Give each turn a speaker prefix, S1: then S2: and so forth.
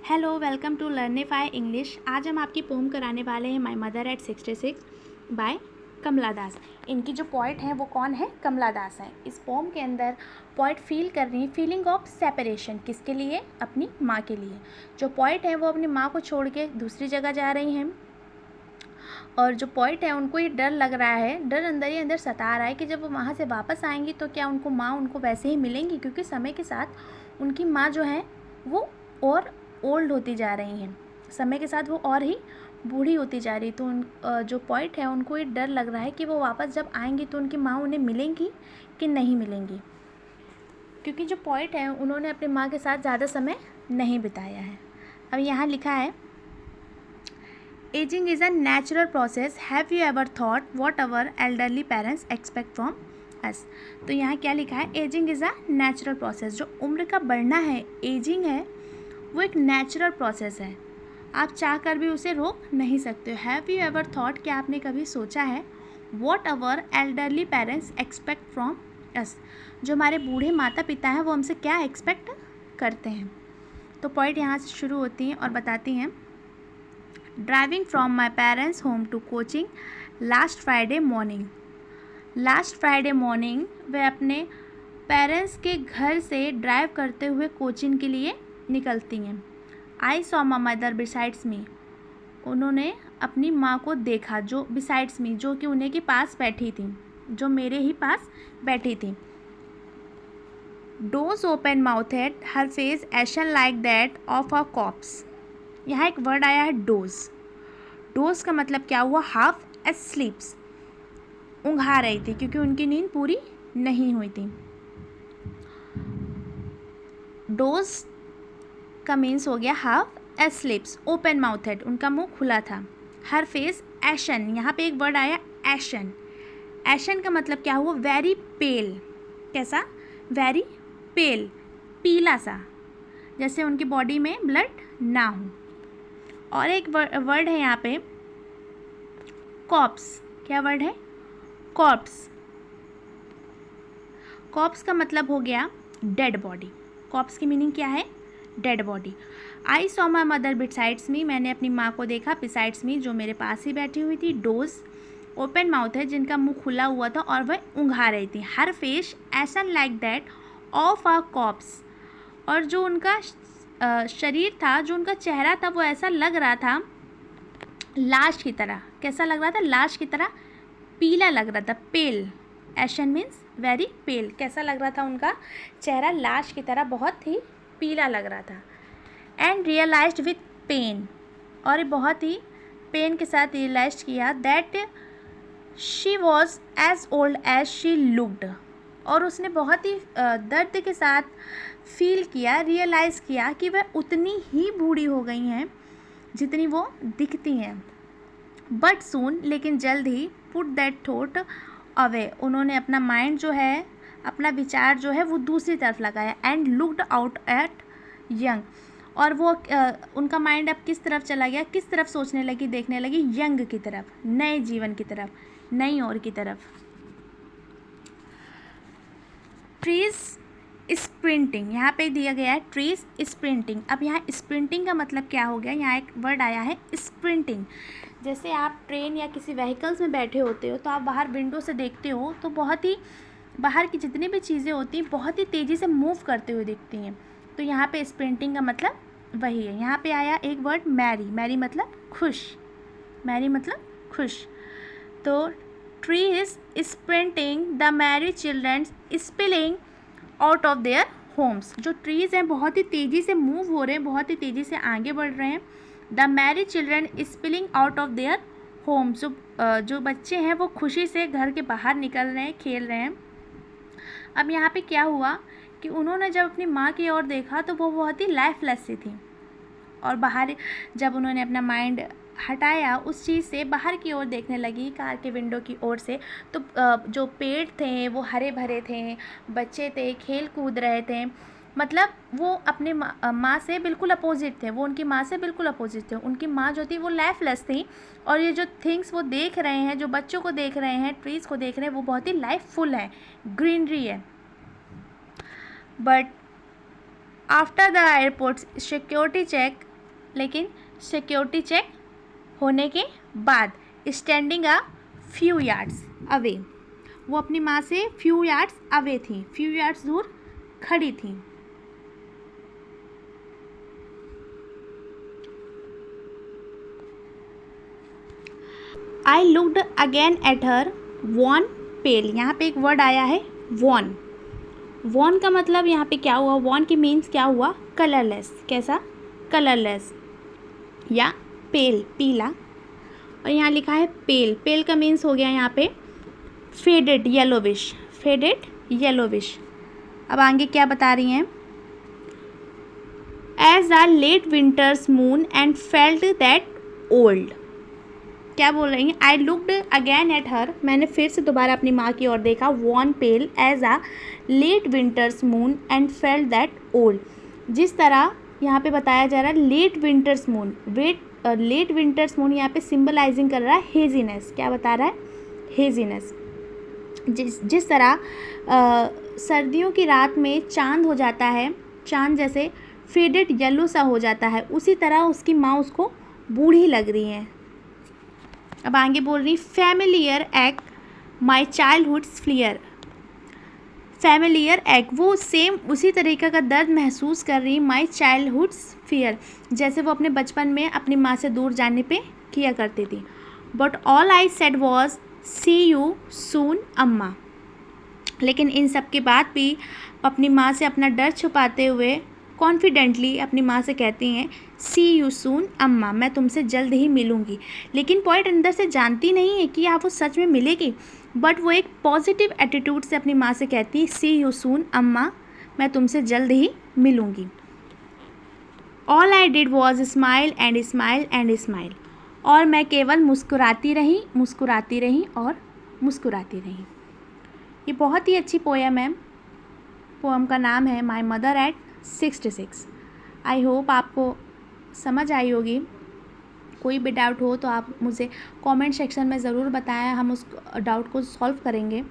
S1: Hello, welcome to Learnify English. आज हम आपकी पोम कराने वाले हैं my mother at 66 by Kamala Das. इनकी जो पोइट हैं वो कौन है? कमला दास हैं। इस पोम के अंदर पोइट फील कर रही है फीलिंग ऑफ सेपरेशन। किसके लिए? अपनी माँ के लिए। जो पोइट हैं वो अपनी माँ को छोड़ के दूसरी जगह जा रही हैं और जो पोइट है उनको ये डर लग रहा है, डर अंदर ही अंदर सता रहा है कि जब वो वहाँ से वापस आएंगी तो क्या उनको माँ उनको वैसे ही मिलेंगी, क्योंकि समय के साथ उनकी माँ जो है वो और ओल्ड होती जा रही हैं, समय के साथ वो और ही बूढ़ी होती जा रही। तो उन जो पोइट है उनको ये डर लग रहा है कि वो वापस जब आएंगी तो उनकी माँ उन्हें मिलेंगी कि नहीं मिलेंगी, क्योंकि जो पोइट है उन्होंने अपनी माँ के साथ ज़्यादा समय नहीं बिताया है। अब यहाँ लिखा है, ageing is a natural process, have you ever thought what our elderly parents expect from us. तो यहाँ क्या लिखा है? Ageing is a natural process. जो उम्र का बढ़ना है, एजिंग है, वो एक नेचुरल प्रोसेस है, आप चाह कर भी उसे रोक नहीं सकते हो। हैव यू एवर थॉट, क्या आपने कभी सोचा है? What our elderly parents expect from us, जो हमारे बूढ़े माता पिता हैं वो हमसे क्या एक्सपेक्ट करते हैं। तो पॉइंट यहाँ से शुरू होती हैं और बताती हैं, driving from my parents home to coaching last Friday morning. Last Friday morning वे अपने पेरेंट्स के घर से ड्राइव करते हुए कोचिंग के लिए निकलती हैं। I saw my mother besides me, उन्होंने अपनी माँ को देखा जो बिसाइड्स मी, जो कि उन्हें के पास बैठी थी, जो मेरे ही पास बैठी थी। Dose open mouth head, her face ation like that of a cops. यहाँ एक वर्ड आया है डोज। डोज का मतलब क्या हुआ? हाफ एस्लीप्स, ऊँघा रही थी क्योंकि उनकी नींद पूरी नहीं हुई थी। डोज का मीन्स हो गया हाफ एस्लिप्स, ओपन माउथेड, उनका मुंह खुला था। हर फेस एशन, यहाँ पे एक वर्ड आया एशन। एशन का मतलब क्या हुआ? Very pale. कैसा? वेरी पेल, पीला सा, जैसे उनकी बॉडी में ब्लड ना हो। और एक वर्ड है यहाँ पे कॉप्स। क्या वर्ड है? कॉप्स। कॉप्स का मतलब हो गया डेड बॉडी। कॉप्स की मीनिंग क्या है? Dead body. I saw my mother besides me, मैंने अपनी माँ को देखा बिसाइड्स मी, जो मेरे पास ही बैठी हुई थी। डोज ओपन माउथ है, जिनका मुंह खुला हुआ था और वह ऊँघा रही थी। Her face ashen like that of a corpse, और जो उनका शरीर था, जो उनका चेहरा था, वो ऐसा लग रहा था लाश की तरह। कैसा लग रहा था? लाश की तरह पीला लग रहा था, पेल। एशन मीन्स वेरी पेल। कैसा लग रहा था उनका चेहरा? लाश की तरह बहुत ही पीला लग रहा था। एंड रियलाइज्ड विथ पेन, और बहुत ही पेन के साथ रियलाइज किया that she was as old as she looked, और उसने बहुत ही दर्द के साथ फील किया, रियलाइज़ किया कि वह उतनी ही बूढ़ी हो गई हैं जितनी वो दिखती हैं। बट सून, लेकिन जल्द ही, पुट दैट थॉट अवे, उन्होंने अपना माइंड जो है, अपना विचार जो है वो दूसरी तरफ लगाया। And looked out at young, और वो उनका माइंड अब किस तरफ चला गया? किस तरफ सोचने लगी, देखने लगी? यंग की तरफ, नए जीवन की तरफ, नई ओर की तरफ। ट्रीज स्प्रिंटिंग, यहाँ पे दिया गया है ट्रीज स्प्रिंटिंग। अब यहाँ स्प्रिंटिंग का मतलब क्या हो गया? यहाँ एक वर्ड आया है स्प्रिंटिंग। जैसे आप ट्रेन या किसी व्हीकल्स में बैठे होते हो तो आप बाहर विंडो से देखते हो तो बहुत ही बाहर की जितनी भी चीज़ें होती हैं बहुत ही तेज़ी से मूव करते हुए दिखती हैं। तो यहाँ पे स्प्रिंटिंग का मतलब वही है। यहाँ पे आया एक वर्ड मैरी। मैरी मतलब खुश, मैरी मतलब खुश। तो tree is sprinting, the Mary children spilling out of their homes. जो ट्रीज़ हैं बहुत ही तेज़ी से मूव हो रहे हैं, बहुत ही तेज़ी से आगे बढ़ रहे हैं। The Mary children spilling out of their homes, जो बच्चे हैं वो खुशी से घर के बाहर निकल रहे हैं, खेल रहे हैं। अब यहाँ पे क्या हुआ कि उन्होंने जब अपनी माँ की ओर देखा तो वो बहुत ही लाइफलेस सी थी, और बाहर जब उन्होंने अपना माइंड हटाया उस चीज़ से, बाहर की ओर देखने लगी, कार के विंडो की ओर से, तो जो पेड़ थे वो हरे भरे थे, बच्चे थे, खेल कूद रहे थे। मतलब वो अपने माँ से बिल्कुल अपोजिट थे, वो उनकी माँ से बिल्कुल अपोजिट थे। उनकी माँ जो थी वो लाइफलेस थी, और ये जो थिंग्स वो देख रहे हैं, जो बच्चों को देख रहे हैं, ट्रीज़ को देख रहे हैं, वो बहुत ही लाइफफुल है, ग्रीनरी है। But after the airport security check लेकिन सिक्योरिटी चेक होने के बाद। Standing a few yards away, वो अपनी माँ से फ्यू यार्ड्स अवे थी, फ्यू यार्ड्स दूर खड़ी थी। I looked again at her wan pale, यहाँ पे एक वर्ड आया है वॉन। वॉन का मतलब यहाँ पे क्या हुआ, वॉन की मीन्स क्या हुआ, कलरलेस। कैसा, कलरलेस या पेल, पीला। और यहाँ लिखा है पेल, पेल का मीन्स हो गया यहाँ पे फेडेड येलोविश, फेडेड येलोविश। अब आगे क्या बता रही हैं, as a late winter's moon and felt that old. क्या बोल रही हैं, I looked again at her, मैंने फिर से दोबारा अपनी माँ की ओर देखा, wan pale as a late winter's moon and felt that old. जिस तरह यहाँ पे बताया जा रहा है late winter's moon, late winter's moon यहाँ पे सिंबलाइजिंग कर रहा है हेजीनेस। क्या बता रहा है, हेजीनेस। जिस तरह सर्दियों की रात में चांद हो जाता है, चांद जैसे फेडेड येलो सा हो जाता है, उसी तरह उसकी माँ उसको बूढ़ी लग रही है। अब आगे बोल रही फैमिलियर एक्ट माई चाइल्डहुड्स फियर, फैमिलियर एक्ट, वो सेम उसी तरीक़े का दर्द महसूस कर रही माई चाइल्डहुड्स फियर, जैसे वो अपने बचपन में अपनी माँ से दूर जाने पे किया करती थी। But all I said was see you soon Amma, लेकिन इन सब के बाद भी अपनी माँ से अपना डर छुपाते हुए कॉन्फिडेंटली अपनी माँ से कहती हैं सी यू सून अम्मा, मैं तुमसे जल्द ही मिलूँगी। लेकिन पॉइंट अंदर से जानती नहीं है कि आप वो सच में मिलेगी, बट वो एक पॉजिटिव एटीट्यूड से अपनी माँ से कहती है सी यू सून अम्मा, मैं तुमसे जल्द ही मिलूँगी। All I did was smile and smile and smile, और मैं केवल मुस्कुराती रही, मुस्कुराती रही और मुस्कुराती रही। ये बहुत ही अच्छी पोएम है। पोएम का नाम है my mother at 66। I hope आपको समझ आई होगी। कोई भी डाउट हो तो आप मुझे कमेंट सेक्शन में ज़रूर बताएं, हम उस डाउट को सॉल्व करेंगे।